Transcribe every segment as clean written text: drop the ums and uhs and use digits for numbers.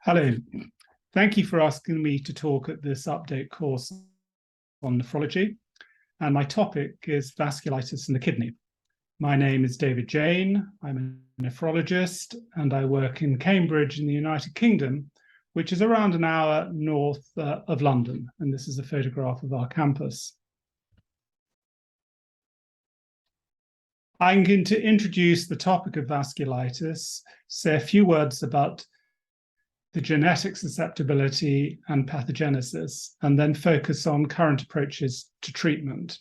Hello, thank you for asking me to talk at this update course on nephrology, and my topic is vasculitis in the kidney. My name is David Jayne, I'm a nephrologist, and I work in Cambridge in the United Kingdom, which is around an hour north of London, and this is a photograph of our campus. I'm going to introduce the topic of vasculitis, say a few words about the genetic susceptibility and pathogenesis, and then focus on current approaches to treatment.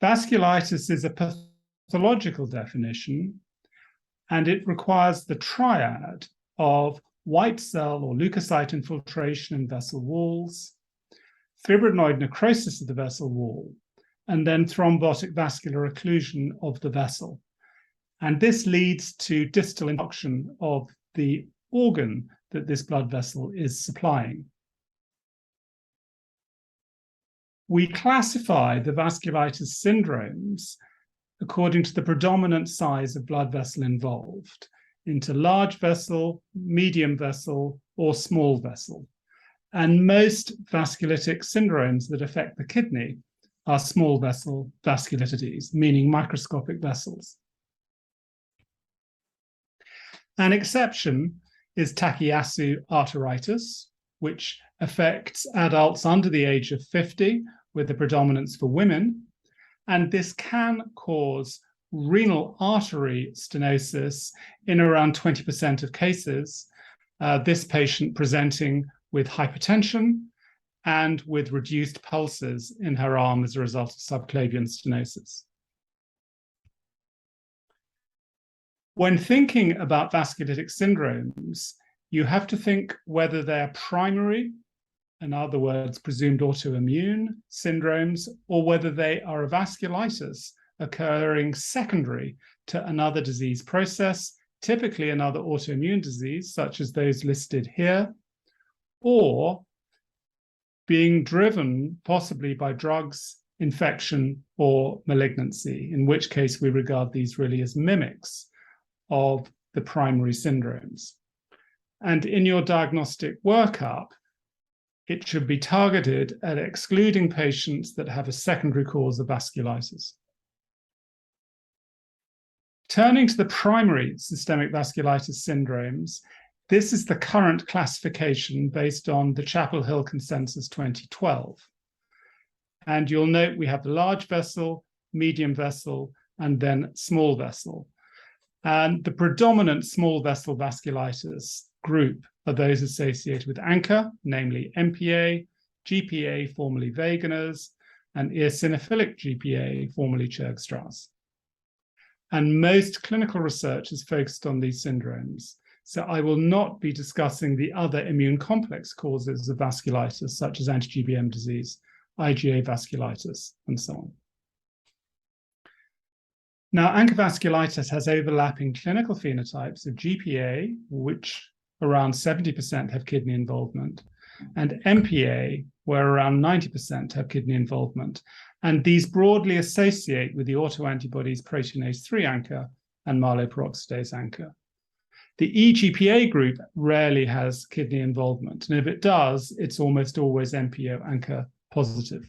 Vasculitis is a pathological definition, and it requires the triad of white cell or leukocyte infiltration in vessel walls, fibrinoid necrosis of the vessel wall, and then thrombotic vascular occlusion of the vessel. And this leads to distal infarction of the organ that this blood vessel is supplying. We classify the vasculitis syndromes according to the predominant size of blood vessel involved into large vessel, medium vessel, or small vessel. And most vasculitic syndromes that affect the kidney are small vessel vasculitides, meaning microscopic vessels. An exception is Takayasu arteritis, which affects adults under the age of 50 with a predominance for women. And this can cause renal artery stenosis in around 20% of cases, this patient presenting with hypertension and with reduced pulses in her arm as a result of subclavian stenosis. When thinking about vasculitic syndromes, you have to think whether they're primary, in other words, presumed autoimmune syndromes, or whether they are a vasculitis occurring secondary to another disease process, typically another autoimmune disease, such as those listed here, or being driven possibly by drugs, infection, or malignancy, in which case we regard these really as mimics of the primary syndromes. And in your diagnostic workup, it should be targeted at excluding patients that have a secondary cause of vasculitis. Turning to the primary systemic vasculitis syndromes, this is the current classification based on the Chapel Hill Consensus 2012. And you'll note we have the large vessel, medium vessel, and then small vessel. And the predominant small vessel vasculitis group are those associated with ANCA, namely MPA, GPA, formerly Wegener's, and eosinophilic GPA, formerly Churg-Strauss. And most clinical research is focused on these syndromes. So I will not be discussing the other immune complex causes of vasculitis, such as anti-GBM disease, IgA vasculitis, and so on. Now, ANCA vasculitis has overlapping clinical phenotypes of GPA, which around 70% have kidney involvement, and MPA, where around 90% have kidney involvement. And these broadly associate with the autoantibodies proteinase 3 ANCA and myeloperoxidase ANCA. The eGPA group rarely has kidney involvement, and if it does, it's almost always MPO ANCA positive.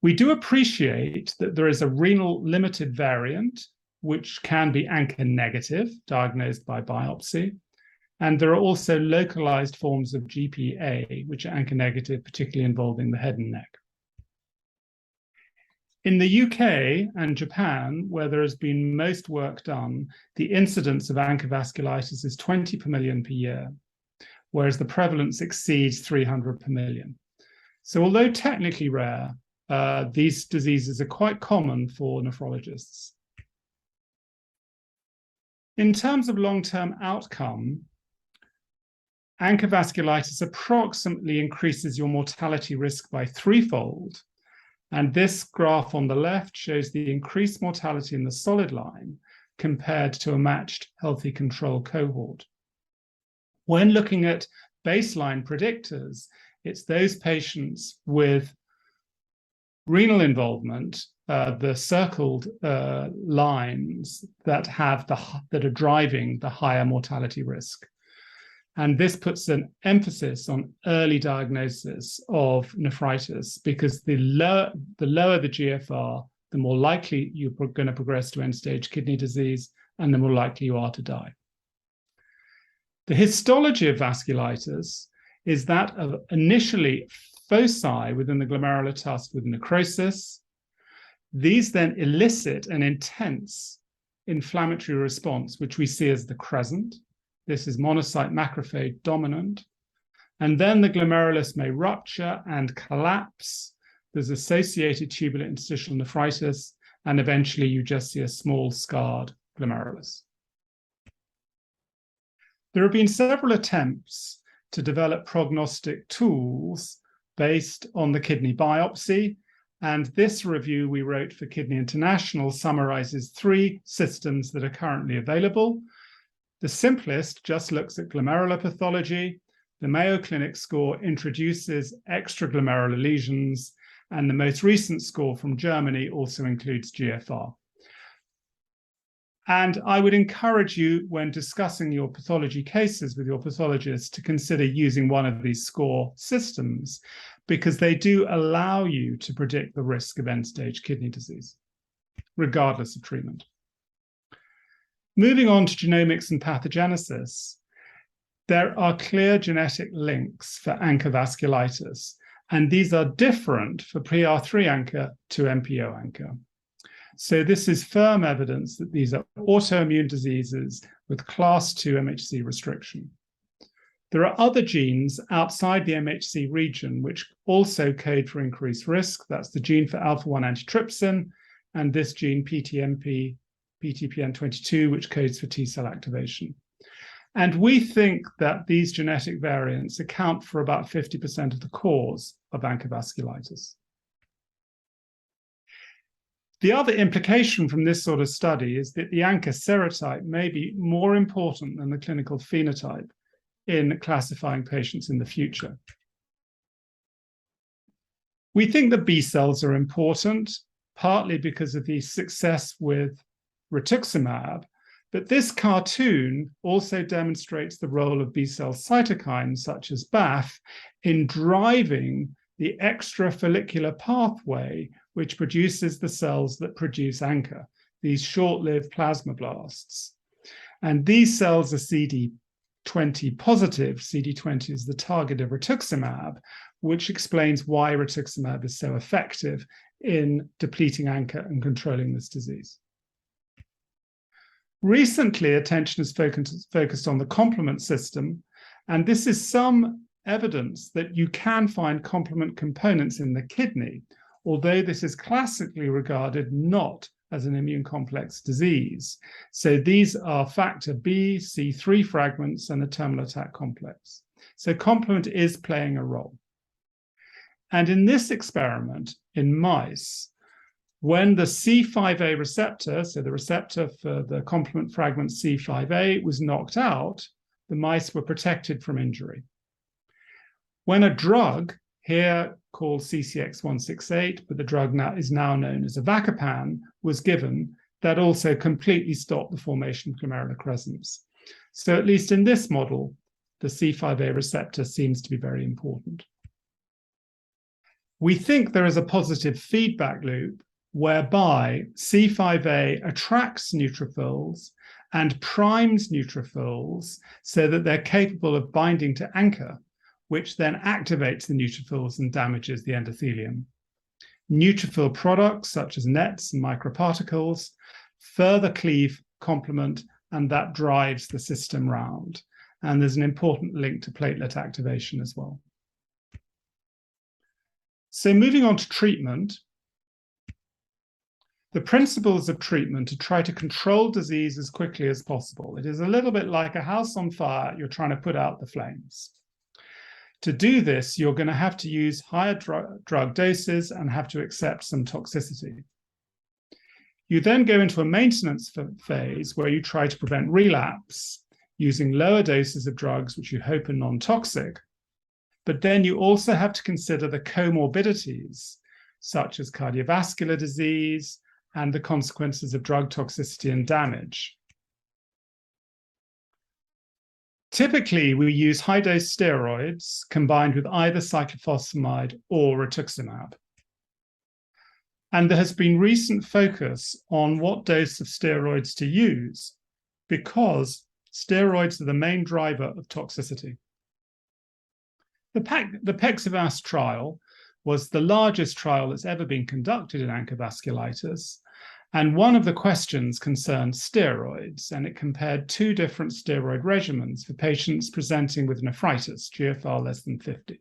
We do appreciate that there is a renal limited variant, which can be ANCA negative, diagnosed by biopsy. And there are also localized forms of GPA, which are ANCA negative, particularly involving the head and neck. In the UK and Japan, where there has been most work done, the incidence of ANCA vasculitis is 20 per million per year, whereas the prevalence exceeds 300 per million. So although technically rare, these diseases are quite common for nephrologists. In terms of long-term outcome, ANCA vasculitis approximately increases your mortality risk by threefold. And this graph on the left shows the increased mortality in the solid line compared to a matched healthy control cohort. When looking at baseline predictors, it's those patients with renal involvement the circled lines that are driving the higher mortality risk. And this puts an emphasis on early diagnosis of nephritis, because the lower the GFR, the more likely you're going to progress to end-stage kidney disease, and the more likely you are to die. The histology of vasculitis is that of initially foci within the glomerular tusk with necrosis. These then elicit an intense inflammatory response, which we see as the crescent. This is monocyte macrophage dominant. And then the glomerulus may rupture and collapse. There's associated tubular interstitial nephritis, and eventually you just see a small scarred glomerulus. There have been several attempts to develop prognostic tools based on the kidney biopsy, and this review we wrote for Kidney International summarizes 3 systems that are currently available. The simplest just looks at glomerular pathology. The Mayo Clinic score introduces extraglomerular lesions, and the most recent score from Germany also includes GFR. And I would encourage you, when discussing your pathology cases with your pathologist, to consider using one of these score systems, because they do allow you to predict the risk of end-stage kidney disease, regardless of treatment. Moving on to genomics and pathogenesis, there are clear genetic links for ANCA vasculitis, and these are different for PR3 ANCA to MPO ANCA. So this is firm evidence that these are autoimmune diseases with class 2 MHC restriction. There are other genes outside the MHC region which also code for increased risk. That's the gene for alpha-1 antitrypsin, and this gene PTPN22, which codes for T-cell activation. And we think that these genetic variants account for about 50% of the cause of ANCA vasculitis. The other implication from this sort of study is that the ANCA serotype may be more important than the clinical phenotype in classifying patients in the future. We think that B cells are important, partly because of the success with rituximab, but this cartoon also demonstrates the role of B cell cytokines such as BAFF in driving the extrafollicular pathway which produces the cells that produce ANCA, these short-lived plasmablasts. And these cells are CD20 positive. CD20 is the target of rituximab, which explains why rituximab is so effective in depleting ANCA and controlling this disease. Recently, attention is focused on the complement system, and this is some evidence that you can find complement components in the kidney, although this is classically regarded not as an immune complex disease. So these are factor B, C3 fragments, and the terminal attack complex. So complement is playing a role. And in this experiment in mice, when the C5a receptor, so the receptor for the complement fragment C5a, was knocked out, the mice were protected from injury. When a drug, here called CCX168, but the drug is now known as avacopan, was given, that also completely stopped the formation of glomerular crescents. So at least in this model, the C5a receptor seems to be very important. We think there is a positive feedback loop whereby C5a attracts neutrophils and primes neutrophils so that they're capable of binding to ANCA, which then activates the neutrophils and damages the endothelium. Neutrophil products such as nets and microparticles further cleave complement, and that drives the system round. And there's an important link to platelet activation as well. So moving on to treatment, the principles of treatment are to try to control disease as quickly as possible. It is a little bit like a house on fire, you're trying to put out the flames. To do this, you're going to have to use higher drug doses and have to accept some toxicity. You then go into a maintenance phase where you try to prevent relapse using lower doses of drugs, which you hope are non-toxic. But then you also have to consider the comorbidities. such as cardiovascular disease and the consequences of drug toxicity and damage. Typically, we use high-dose steroids combined with either cyclophosphamide or rituximab. And there has been recent focus on what dose of steroids to use because steroids are the main driver of toxicity. The PEXIVAS trial was the largest trial that's ever been conducted in ANCA vasculitis. And one of the questions concerned steroids, and it compared two different steroid regimens for patients presenting with nephritis, GFR less than 50.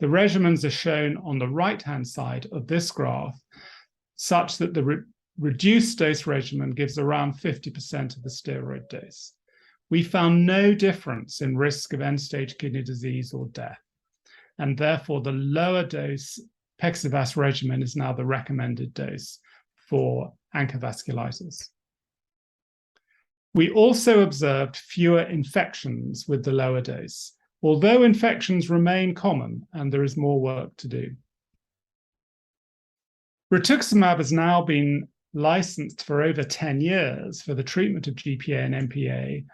The regimens are shown on the right-hand side of this graph, such that the reduced dose regimen gives around 50% of the steroid dose. We found no difference in risk of end-stage kidney disease or death, and therefore the lower dose PEXIVAS regimen is now the recommended dose for ANCA vasculitis. We also observed fewer infections with the lower dose, although infections remain common and there is more work to do. Rituximab has now been licensed for over 10 years for the treatment of GPA and MPA,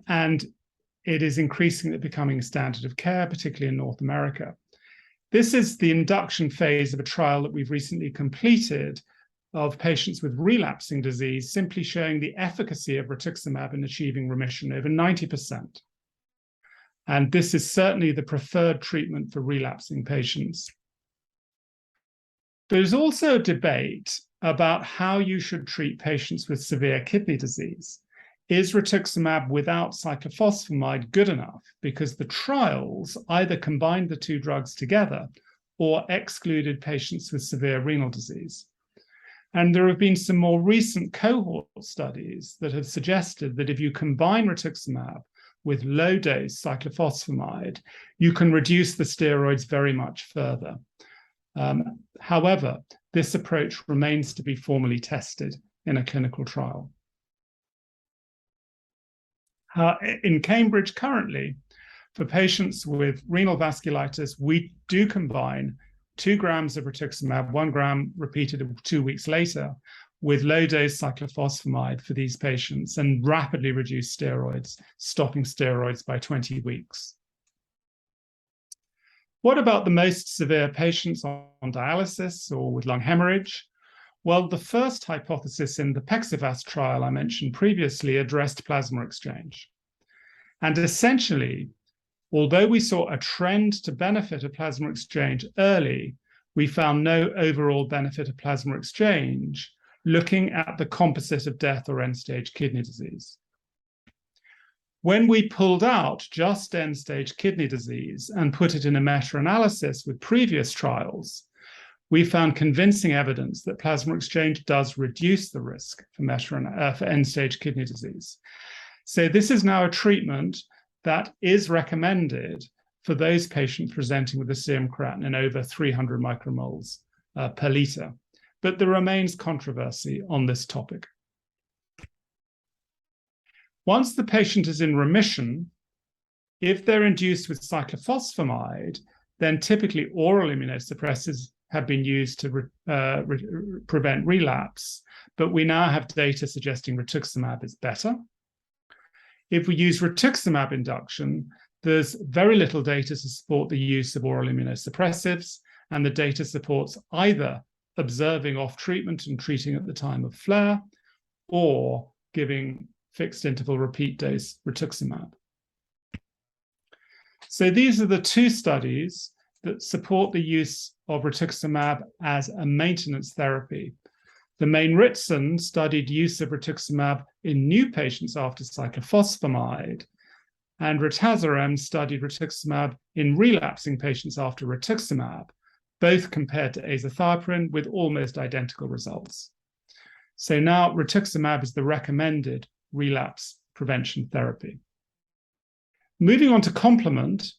and it is increasingly becoming standard of care, particularly in North America. This is the induction phase of a trial that we've recently completed of patients with relapsing disease, simply showing the efficacy of rituximab in achieving remission over 90%. And this is certainly the preferred treatment for relapsing patients. There's also a debate about how you should treat patients with severe kidney disease. Is rituximab without cyclophosphamide good enough? Because the trials either combined the two drugs together or excluded patients with severe renal disease. And there have been some more recent cohort studies that have suggested that if you combine rituximab with low-dose cyclophosphamide, you can reduce the steroids very much further. However, this approach remains to be formally tested in a clinical trial. In Cambridge currently, for patients with renal vasculitis, we do combine 2 grams of rituximab, 1 gram repeated 2 weeks later, with low-dose cyclophosphamide for these patients and rapidly reduce steroids, stopping steroids by 20 weeks. What about the most severe patients on dialysis or with lung hemorrhage? Well, the first hypothesis in the PEXIVAS trial I mentioned previously addressed plasma exchange. And essentially, although we saw a trend to benefit of plasma exchange early, we found no overall benefit of plasma exchange looking at the composite of death or end-stage kidney disease. When we pulled out just end-stage kidney disease and put it in a meta-analysis with previous trials, we found convincing evidence that plasma exchange does reduce the risk for end-stage kidney disease. So this is now a treatment that is recommended for those patients presenting with a serum creatinine over 300 micromoles per liter. But there remains controversy on this topic. Once the patient is in remission, if they're induced with cyclophosphamide, then typically oral immunosuppressants have been used to prevent relapse, but we now have data suggesting rituximab is better. If we use rituximab induction, there's very little data to support the use of oral immunosuppressives, and the data supports either observing off treatment and treating at the time of flare, or giving fixed interval repeat dose rituximab. So these are the 2 studies that support the use of rituximab as a maintenance therapy. The main Ritson studied use of rituximab in new patients after cyclophosphamide, and Ratazarem studied rituximab in relapsing patients after rituximab, both compared to azathioprine with almost identical results. So now rituximab is the recommended relapse prevention therapy. Moving on to complement,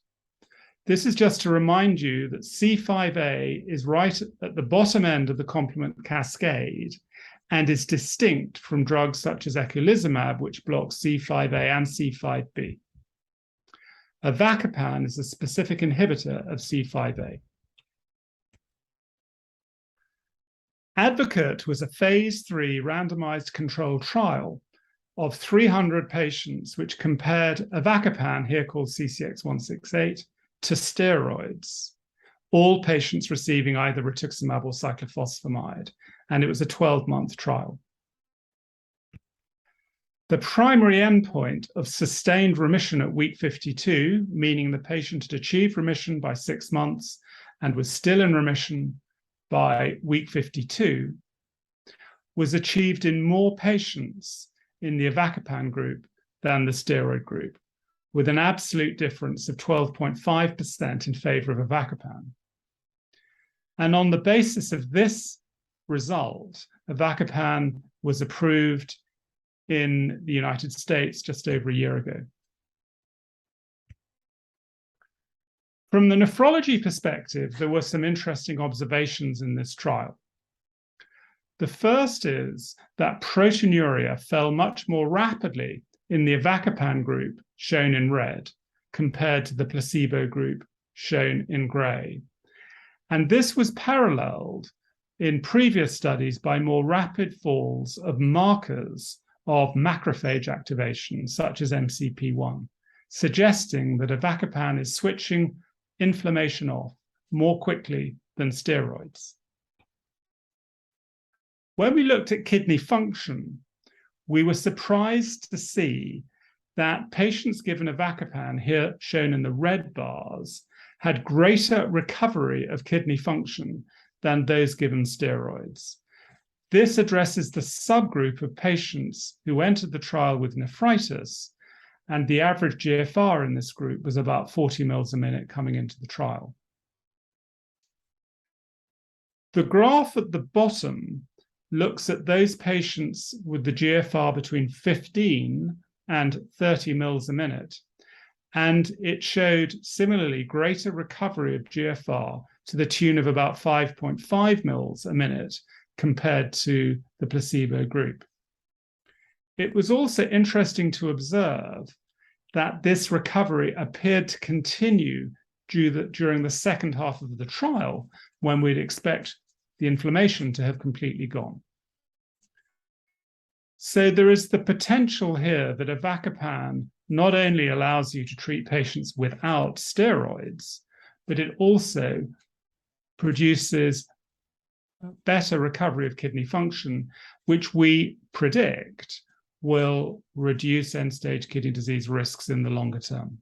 this is just to remind you that C5a is right at the bottom end of the complement cascade and is distinct from drugs such as eculizumab, which blocks C5a and C5b. Avacopan is a specific inhibitor of C5a. Advocate was a phase 3 randomized controlled trial of 300 patients, which compared avacopan, here called CCX168, to steroids, all patients receiving either rituximab or cyclophosphamide, and it was a 12-month trial. The primary endpoint of sustained remission at week 52, meaning the patient had achieved remission by 6 months and was still in remission by week 52, was achieved in more patients in the avacopan group than the steroid group, with an absolute difference of 12.5% in favor of avacopan. And on the basis of this result, avacopan was approved in the United States just over a year ago. From the nephrology perspective, there were some interesting observations in this trial. The first is that proteinuria fell much more rapidly in the avacopan group, shown in red, compared to the placebo group, shown in gray. And this was paralleled in previous studies by more rapid falls of markers of macrophage activation, such as MCP1, suggesting that avacopan is switching inflammation off more quickly than steroids. When we looked at kidney function, we were surprised to see that patients given avacopan, here shown in the red bars, had greater recovery of kidney function than those given steroids. This addresses the subgroup of patients who entered the trial with nephritis, and the average GFR in this group was about 40 mils a minute coming into the trial. The graph at the bottom looks at those patients with the GFR between 15 and 30 mils a minute, and it showed similarly greater recovery of GFR to the tune of about 5.5 mils a minute compared to the placebo group. It was also interesting to observe that this recovery appeared to continue during the second half of the trial, when we'd expect the inflammation to have completely gone. So there is the potential here that avacopan not only allows you to treat patients without steroids, but it also produces better recovery of kidney function, which we predict will reduce end-stage kidney disease risks in the longer term.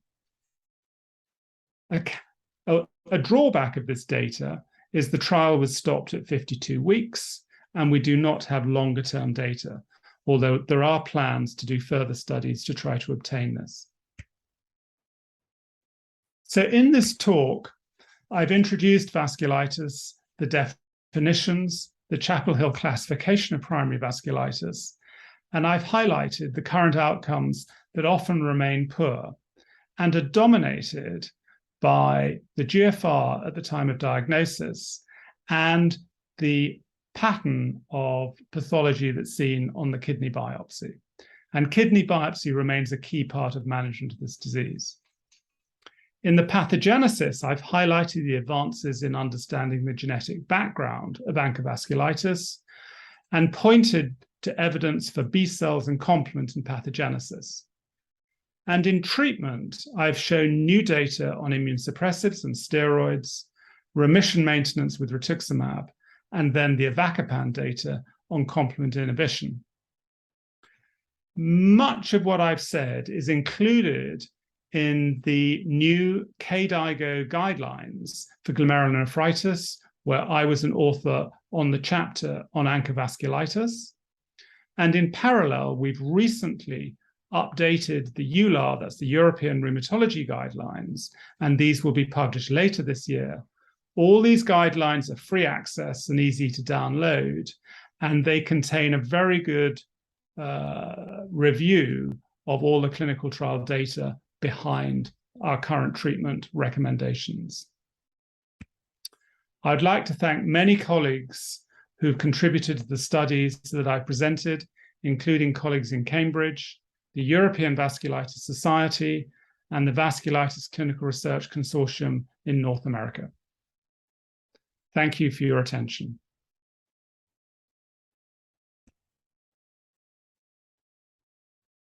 A drawback of this data is the trial was stopped at 52 weeks, and we do not have longer-term data, although there are plans to do further studies to try to obtain this. So in this talk, I've introduced vasculitis, the definitions, the Chapel Hill classification of primary vasculitis, and I've highlighted the current outcomes that often remain poor and are dominated by the GFR at the time of diagnosis and the pattern of pathology that's seen on the kidney biopsy. And kidney biopsy remains a key part of management of this disease. In the pathogenesis, I've highlighted the advances in understanding the genetic background of ANCA-vasculitis and pointed to evidence for B cells and complement in pathogenesis. And in treatment, I've shown new data on immunosuppressives and steroids, remission maintenance with rituximab, and then the avacopan data on complement inhibition. Much of what I've said is included in the new KDIGO guidelines for glomerulonephritis, where I was an author on the chapter on ANCA-vasculitis. And in parallel, we've recently updated the EULAR, that's the European Rheumatology Guidelines, and these will be published later this year. All these guidelines are free access and easy to download, and they contain a very good review of all the clinical trial data behind our current treatment recommendations. I'd like to thank many colleagues who've contributed to the studies that I presented, including colleagues in Cambridge, the European Vasculitis Society, and the Vasculitis Clinical Research Consortium in North America. Thank you for your attention.